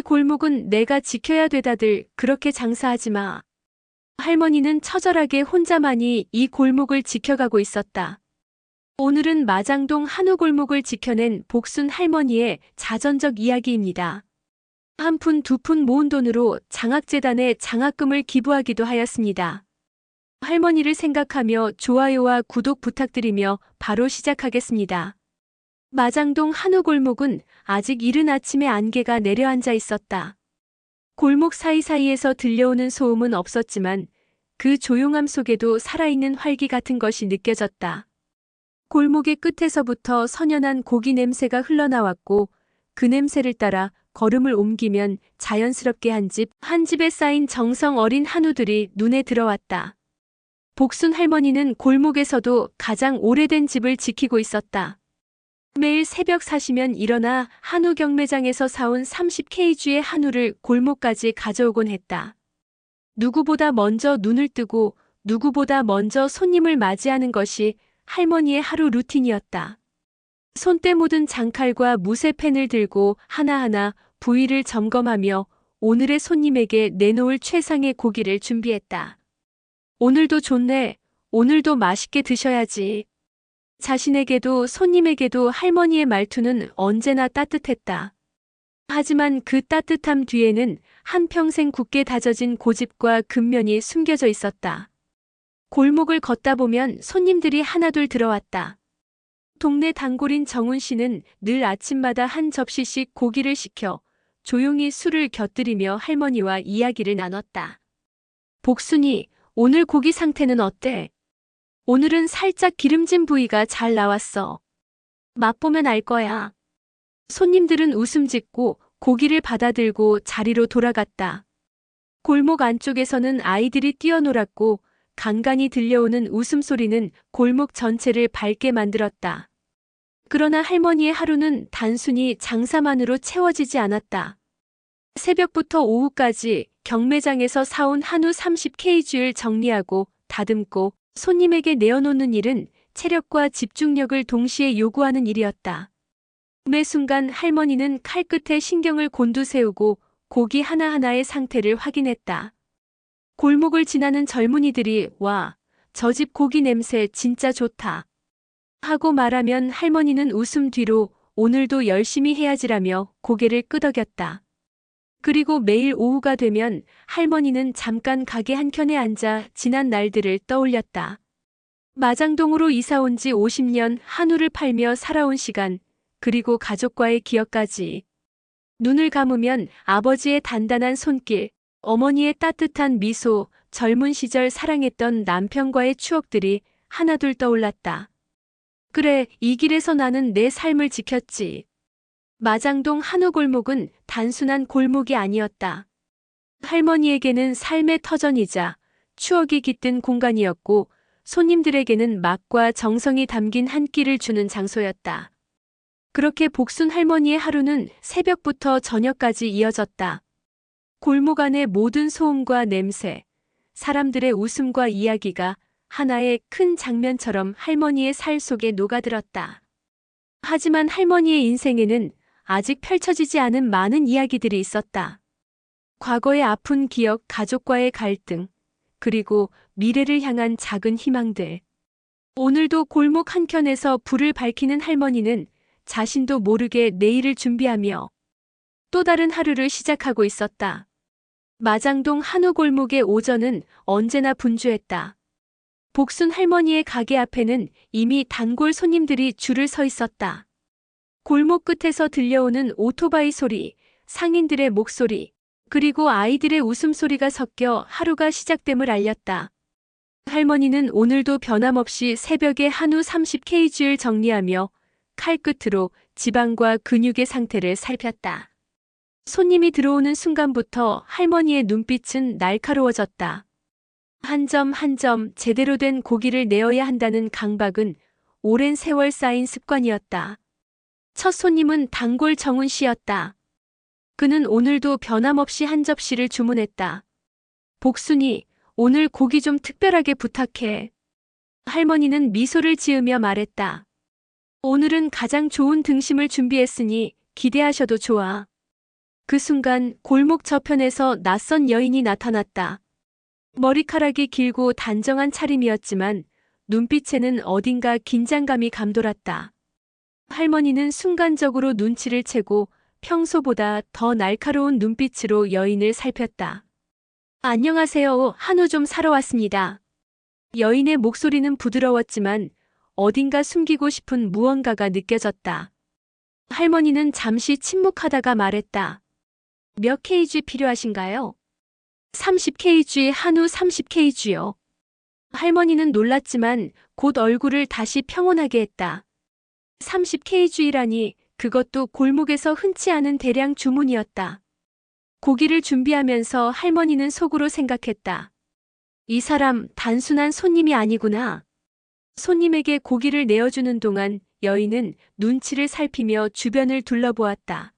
골목은 내가 지켜야 되다들 그렇게 장사하지 마. 할머니는 처절하게 혼자만이 이 골목을 지켜가고 있었다. 오늘은 마장동 한우 골목을 지켜낸 복순 할머니의 자전적 이야기입니다. 한 푼 두 푼 모은 돈으로 장학재단에 장학금을 기부하기도 하였습니다. 할머니를 생각하며 좋아요와 구독 부탁드리며 바로 시작하겠습니다. 마장동 한우 골목은 아직 이른 아침에 안개가 내려앉아 있었다. 골목 사이사이에서 들려오는 소음은 없었지만 그 조용함 속에도 살아있는 활기 같은 것이 느껴졌다. 골목의 끝에서부터 선연한 고기 냄새가 흘러나왔고 그 냄새를 따라 걸음을 옮기면 자연스럽게 한 집에 쌓인 정성 어린 한우들이 눈에 들어왔다. 복순 할머니는 골목에서도 가장 오래된 집을 지키고 있었다. 매일 새벽 4시면 일어나 한우 경매장에서 사온 30kg의 한우를 골목까지 가져오곤 했다. 누구보다 먼저 눈을 뜨고 누구보다 먼저 손님을 맞이하는 것이 할머니의 하루 루틴이었다. 손때 묻은 장칼과 무쇠펜을 들고 하나하나 부위를 점검하며 오늘의 손님에게 내놓을 최상의 고기를 준비했다. 오늘도 좋네. 오늘도 맛있게 드셔야지. 자신에게도 손님에게도 할머니의 말투는 언제나 따뜻했다. 하지만 그 따뜻함 뒤에는 한평생 굳게 다져진 고집과 근면이 숨겨져 있었다. 골목을 걷다 보면 손님들이 하나둘 들어왔다. 동네 단골인 정훈 씨는 늘 아침마다 한 접시씩 고기를 시켜 조용히 술을 곁들이며 할머니와 이야기를 나눴다. 복순이, 오늘 고기 상태는 어때? 오늘은 살짝 기름진 부위가 잘 나왔어. 맛보면 알 거야. 손님들은 웃음 짓고 고기를 받아들고 자리로 돌아갔다. 골목 안쪽에서는 아이들이 뛰어놀았고 간간히 들려오는 웃음소리는 골목 전체를 밝게 만들었다. 그러나 할머니의 하루는 단순히 장사만으로 채워지지 않았다. 새벽부터 오후까지 경매장에서 사온 한우 30kg를 정리하고 다듬고 손님에게 내어놓는 일은 체력과 집중력을 동시에 요구하는 일이었다. 매 순간 할머니는 칼끝에 신경을 곤두세우고 고기 하나하나의 상태를 확인했다. 골목을 지나는 젊은이들이 와, 저 집 고기 냄새 진짜 좋다. 하고 말하면 할머니는 웃음 뒤로 오늘도 열심히 해야지라며 고개를 끄덕였다. 그리고 매일 오후가 되면 할머니는 잠깐 가게 한켠에 앉아 지난 날들을 떠올렸다. 마장동으로 이사 온 지 50년 한우를 팔며 살아온 시간, 그리고 가족과의 기억까지. 눈을 감으면 아버지의 단단한 손길, 어머니의 따뜻한 미소, 젊은 시절 사랑했던 남편과의 추억들이 하나둘 떠올랐다. 그래, 이 길에서 나는 내 삶을 지켰지. 마장동 한우 골목은 단순한 골목이 아니었다. 할머니에게는 삶의 터전이자 추억이 깃든 공간이었고 손님들에게는 맛과 정성이 담긴 한 끼를 주는 장소였다. 그렇게 복순 할머니의 하루는 새벽부터 저녁까지 이어졌다. 골목 안의 모든 소음과 냄새, 사람들의 웃음과 이야기가 하나의 큰 장면처럼 할머니의 살 속에 녹아들었다. 하지만 할머니의 인생에는 아직 펼쳐지지 않은 많은 이야기들이 있었다. 과거의 아픈 기억, 가족과의 갈등, 그리고 미래를 향한 작은 희망들. 오늘도 골목 한켠에서 불을 밝히는 할머니는 자신도 모르게 내일을 준비하며 또 다른 하루를 시작하고 있었다. 마장동 한우 골목의 오전은 언제나 분주했다. 복순 할머니의 가게 앞에는 이미 단골 손님들이 줄을 서 있었다. 골목 끝에서 들려오는 오토바이 소리, 상인들의 목소리, 그리고 아이들의 웃음소리가 섞여 하루가 시작됨을 알렸다. 할머니는 오늘도 변함없이 새벽에 한우 30kg를 정리하며 칼끝으로 지방과 근육의 상태를 살폈다. 손님이 들어오는 순간부터 할머니의 눈빛은 날카로워졌다. 한 점 한 점 제대로 된 고기를 내어야 한다는 강박은 오랜 세월 쌓인 습관이었다. 첫 손님은 단골 정훈 씨였다. 그는 오늘도 변함없이 한 접시를 주문했다. 복순이, 오늘 고기 좀 특별하게 부탁해. 할머니는 미소를 지으며 말했다. 오늘은 가장 좋은 등심을 준비했으니 기대하셔도 좋아. 그 순간 골목 저편에서 낯선 여인이 나타났다. 머리카락이 길고 단정한 차림이었지만 눈빛에는 어딘가 긴장감이 감돌았다. 할머니는 순간적으로 눈치를 채고 평소보다 더 날카로운 눈빛으로 여인을 살폈다. 안녕하세요. 한우 좀 사러 왔습니다. 여인의 목소리는 부드러웠지만 어딘가 숨기고 싶은 무언가가 느껴졌다. 할머니는 잠시 침묵하다가 말했다. 몇 kg 필요하신가요? 30kg, 한우 30kg요. 할머니는 놀랐지만 곧 얼굴을 다시 평온하게 했다. 30kg이라니 그것도 골목에서 흔치 않은 대량 주문이었다. 고기를 준비하면서 할머니는 속으로 생각했다. 이 사람 단순한 손님이 아니구나. 손님에게 고기를 내어주는 동안 여인은 눈치를 살피며 주변을 둘러보았다.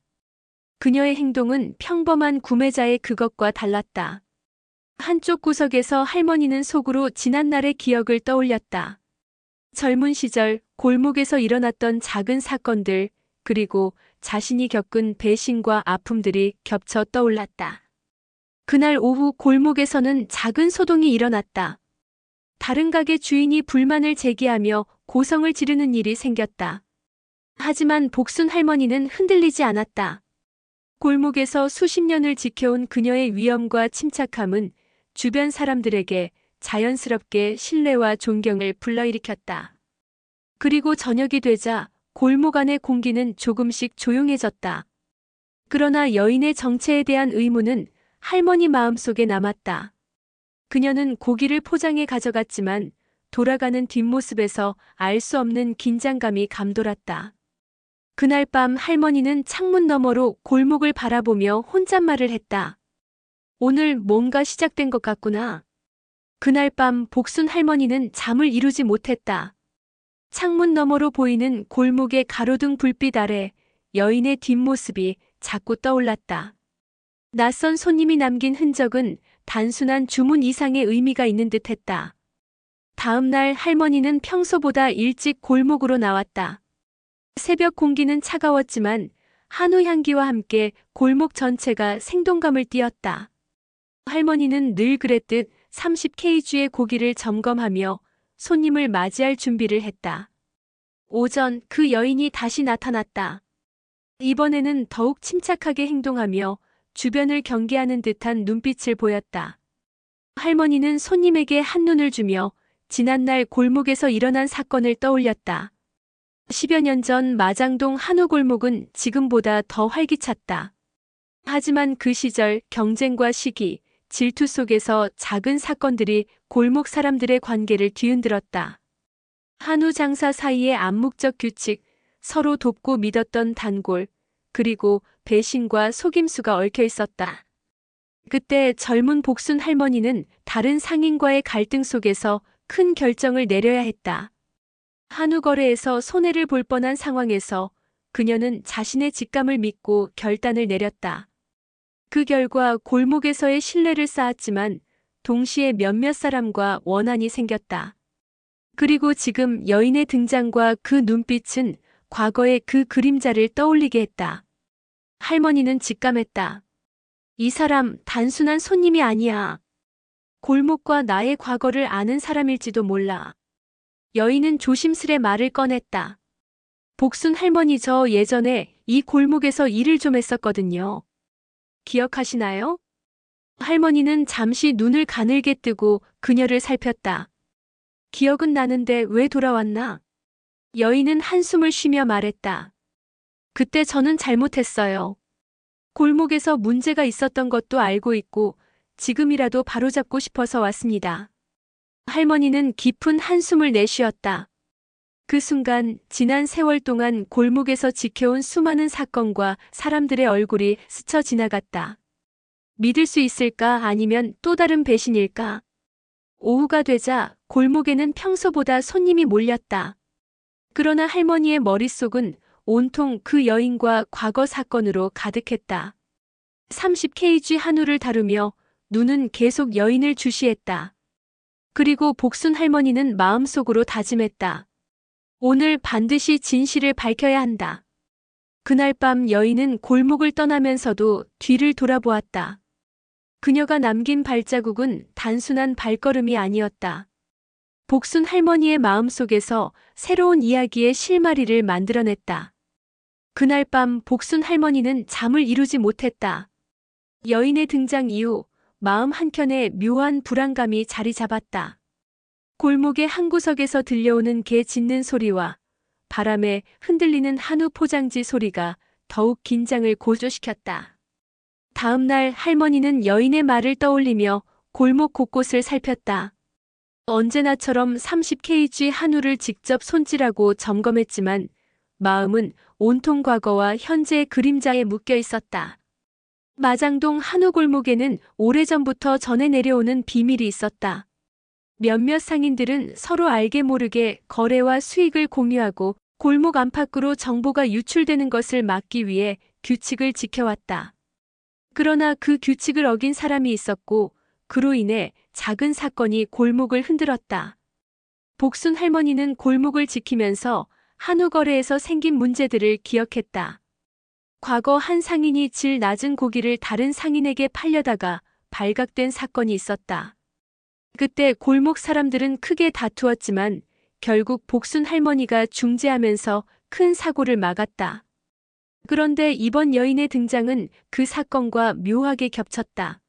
그녀의 행동은 평범한 구매자의 그것과 달랐다. 한쪽 구석에서 할머니는 속으로 지난날의 기억을 떠올렸다. 젊은 시절 골목에서 일어났던 작은 사건들, 그리고 자신이 겪은 배신과 아픔들이 겹쳐 떠올랐다. 그날 오후 골목에서는 작은 소동이 일어났다. 다른 가게 주인이 불만을 제기하며 고성을 지르는 일이 생겼다. 하지만 복순 할머니는 흔들리지 않았다. 골목에서 수십 년을 지켜온 그녀의 위엄과 침착함은 주변 사람들에게 자연스럽게 신뢰와 존경을 불러일으켰다. 그리고 저녁이 되자 골목 안의 공기는 조금씩 조용해졌다. 그러나 여인의 정체에 대한 의문은 할머니 마음속에 남았다. 그녀는 고기를 포장해 가져갔지만 돌아가는 뒷모습에서 알 수 없는 긴장감이 감돌았다. 그날 밤 할머니는 창문 너머로 골목을 바라보며 혼잣말을 했다. 오늘 뭔가 시작된 것 같구나. 그날 밤 복순 할머니는 잠을 이루지 못했다. 창문 너머로 보이는 골목의 가로등 불빛 아래 여인의 뒷모습이 자꾸 떠올랐다. 낯선 손님이 남긴 흔적은 단순한 주문 이상의 의미가 있는 듯했다. 다음 날 할머니는 평소보다 일찍 골목으로 나왔다. 새벽 공기는 차가웠지만 한우 향기와 함께 골목 전체가 생동감을 띠었다. 할머니는 늘 그랬듯 30kg의 고기를 점검하며 손님을 맞이할 준비를 했다. 오전 그 여인이 다시 나타났다. 이번에는 더욱 침착하게 행동하며 주변을 경계하는 듯한 눈빛을 보였다. 할머니는 손님에게 한눈을 주며 지난날 골목에서 일어난 사건을 떠올렸다. 10여 년 전 마장동 한우 골목은 지금보다 더 활기찼다. 하지만 그 시절 경쟁과 시기, 질투 속에서 작은 사건들이 골목 사람들의 관계를 뒤흔들었다. 한우 장사 사이의 암묵적 규칙, 서로 돕고 믿었던 단골, 그리고 배신과 속임수가 얽혀 있었다. 그때 젊은 복순 할머니는 다른 상인과의 갈등 속에서 큰 결정을 내려야 했다. 한우 거래에서 손해를 볼 뻔한 상황에서 그녀는 자신의 직감을 믿고 결단을 내렸다. 그 결과 골목에서의 신뢰를 쌓았지만 동시에 몇몇 사람과 원한이 생겼다. 그리고 지금 여인의 등장과 그 눈빛은 과거의 그 그림자를 떠올리게 했다. 할머니는 직감했다. 이 사람 단순한 손님이 아니야. 골목과 나의 과거를 아는 사람일지도 몰라. 여인은 조심스레 말을 꺼냈다. 복순 할머니, 저 예전에 이 골목에서 일을 좀 했었거든요. 기억하시나요? 할머니는 잠시 눈을 가늘게 뜨고 그녀를 살폈다. 기억은 나는데 왜 돌아왔나? 여인은 한숨을 쉬며 말했다. 그때 저는 잘못했어요. 골목에서 문제가 있었던 것도 알고 있고 지금이라도 바로잡고 싶어서 왔습니다. 할머니는 깊은 한숨을 내쉬었다. 그 순간 지난 세월 동안 골목에서 지켜온 수많은 사건과 사람들의 얼굴이 스쳐 지나갔다. 믿을 수 있을까 아니면 또 다른 배신일까? 오후가 되자 골목에는 평소보다 손님이 몰렸다. 그러나 할머니의 머릿속은 온통 그 여인과 과거 사건으로 가득했다. 30kg 한우를 다루며 눈은 계속 여인을 주시했다. 그리고 복순 할머니는 마음속으로 다짐했다. 오늘 반드시 진실을 밝혀야 한다. 그날 밤 여인은 골목을 떠나면서도 뒤를 돌아보았다. 그녀가 남긴 발자국은 단순한 발걸음이 아니었다. 복순 할머니의 마음속에서 새로운 이야기의 실마리를 만들어냈다. 그날 밤 복순 할머니는 잠을 이루지 못했다. 여인의 등장 이후 마음 한켠에 묘한 불안감이 자리 잡았다. 골목의 한 구석에서 들려오는 개 짖는 소리와 바람에 흔들리는 한우 포장지 소리가 더욱 긴장을 고조시켰다. 다음 날 할머니는 여인의 말을 떠올리며 골목 곳곳을 살폈다. 언제나처럼 30kg 한우를 직접 손질하고 점검했지만 마음은 온통 과거와 현재의 그림자에 묶여 있었다. 마장동 한우 골목에는 오래전부터 전해 내려오는 비밀이 있었다. 몇몇 상인들은 서로 알게 모르게 거래와 수익을 공유하고 골목 안팎으로 정보가 유출되는 것을 막기 위해 규칙을 지켜왔다. 그러나 그 규칙을 어긴 사람이 있었고 그로 인해 작은 사건이 골목을 흔들었다. 복순 할머니는 골목을 지키면서 한우 거래에서 생긴 문제들을 기억했다. 과거 한 상인이 질 낮은 고기를 다른 상인에게 팔려다가 발각된 사건이 있었다. 그때 골목 사람들은 크게 다투었지만 결국 복순 할머니가 중재하면서 큰 사고를 막았다. 그런데 이번 여인의 등장은 그 사건과 묘하게 겹쳤다.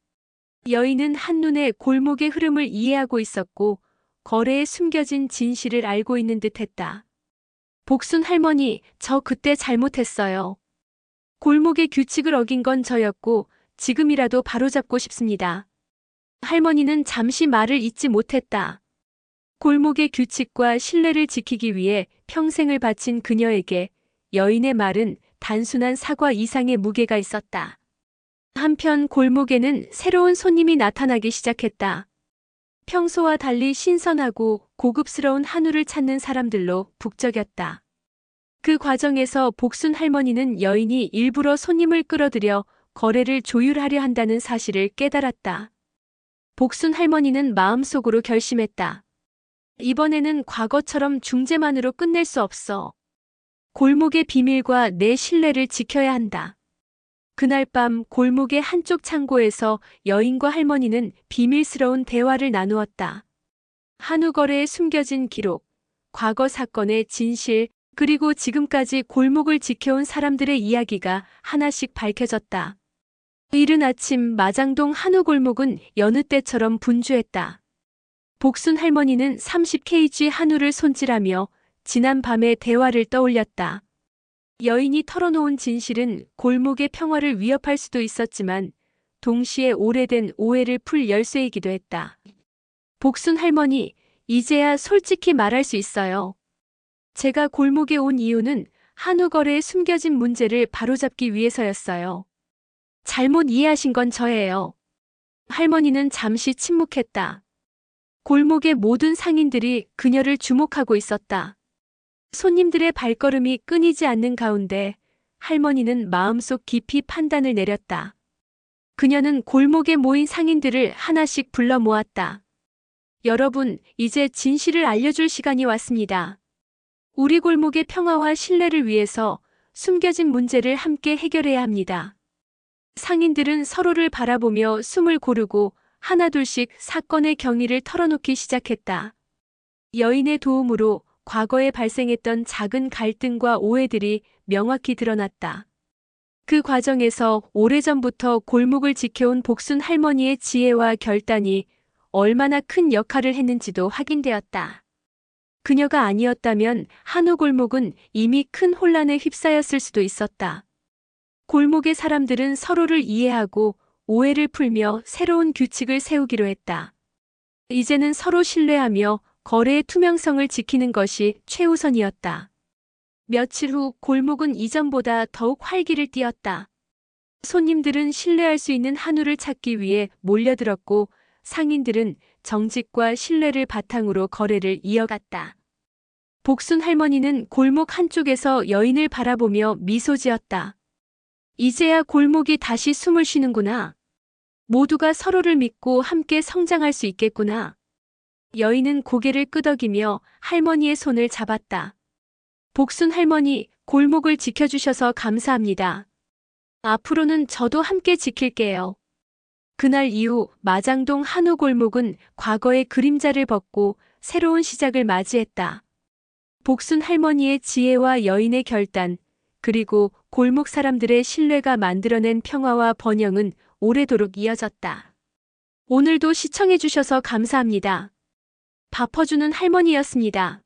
여인은 한눈에 골목의 흐름을 이해하고 있었고 거래에 숨겨진 진실을 알고 있는 듯했다. 복순 할머니, 저 그때 잘못했어요. 골목의 규칙을 어긴 건 저였고 지금이라도 바로잡고 싶습니다. 할머니는 잠시 말을 잇지 못했다. 골목의 규칙과 신뢰를 지키기 위해 평생을 바친 그녀에게 여인의 말은 단순한 사과 이상의 무게가 있었다. 한편 골목에는 새로운 손님이 나타나기 시작했다. 평소와 달리 신선하고 고급스러운 한우를 찾는 사람들로 북적였다. 그 과정에서 복순 할머니는 여인이 일부러 손님을 끌어들여 거래를 조율하려 한다는 사실을 깨달았다. 복순 할머니는 마음속으로 결심했다. 이번에는 과거처럼 중재만으로 끝낼 수 없어. 골목의 비밀과 내 신뢰를 지켜야 한다. 그날 밤 골목의 한쪽 창고에서 여인과 할머니는 비밀스러운 대화를 나누었다. 한우 거래에 숨겨진 기록, 과거 사건의 진실, 그리고 지금까지 골목을 지켜온 사람들의 이야기가 하나씩 밝혀졌다. 이른 아침 마장동 한우 골목은 여느 때처럼 분주했다. 복순 할머니는 30kg 한우를 손질하며 지난 밤의 대화를 떠올렸다. 여인이 털어놓은 진실은 골목의 평화를 위협할 수도 있었지만 동시에 오래된 오해를 풀 열쇠이기도 했다. 복순 할머니, 이제야 솔직히 말할 수 있어요. 제가 골목에 온 이유는 한우 거래에 숨겨진 문제를 바로잡기 위해서였어요. 잘못 이해하신 건 저예요. 할머니는 잠시 침묵했다. 골목의 모든 상인들이 그녀를 주목하고 있었다. 손님들의 발걸음이 끊이지 않는 가운데 할머니는 마음속 깊이 판단을 내렸다. 그녀는 골목에 모인 상인들을 하나씩 불러 모았다. 여러분, 이제 진실을 알려줄 시간이 왔습니다. 우리 골목의 평화와 신뢰를 위해서 숨겨진 문제를 함께 해결해야 합니다. 상인들은 서로를 바라보며 숨을 고르고 하나둘씩 사건의 경위를 털어놓기 시작했다. 여인의 도움으로 과거에 발생했던 작은 갈등과 오해들이 명확히 드러났다. 그 과정에서 오래전부터 골목을 지켜온 복순 할머니의 지혜와 결단이 얼마나 큰 역할을 했는지도 확인되었다. 그녀가 아니었다면 한우 골목은 이미 큰 혼란에 휩싸였을 수도 있었다. 골목의 사람들은 서로를 이해하고 오해를 풀며 새로운 규칙을 세우기로 했다. 이제는 서로 신뢰하며 거래의 투명성을 지키는 것이 최우선이었다. 며칠 후 골목은 이전보다 더욱 활기를 띠었다. 손님들은 신뢰할 수 있는 한우를 찾기 위해 몰려들었고 상인들은 정직과 신뢰를 바탕으로 거래를 이어갔다. 복순 할머니는 골목 한쪽에서 여인을 바라보며 미소 지었다. 이제야 골목이 다시 숨을 쉬는구나. 모두가 서로를 믿고 함께 성장할 수 있겠구나. 여인은 고개를 끄덕이며 할머니의 손을 잡았다. 복순 할머니, 골목을 지켜주셔서 감사합니다. 앞으로는 저도 함께 지킬게요. 그날 이후 마장동 한우 골목은 과거의 그림자를 벗고 새로운 시작을 맞이했다. 복순 할머니의 지혜와 여인의 결단, 그리고 골목 사람들의 신뢰가 만들어낸 평화와 번영은 오래도록 이어졌다. 오늘도 시청해주셔서 감사합니다. 밥 퍼주는 할머니였습니다.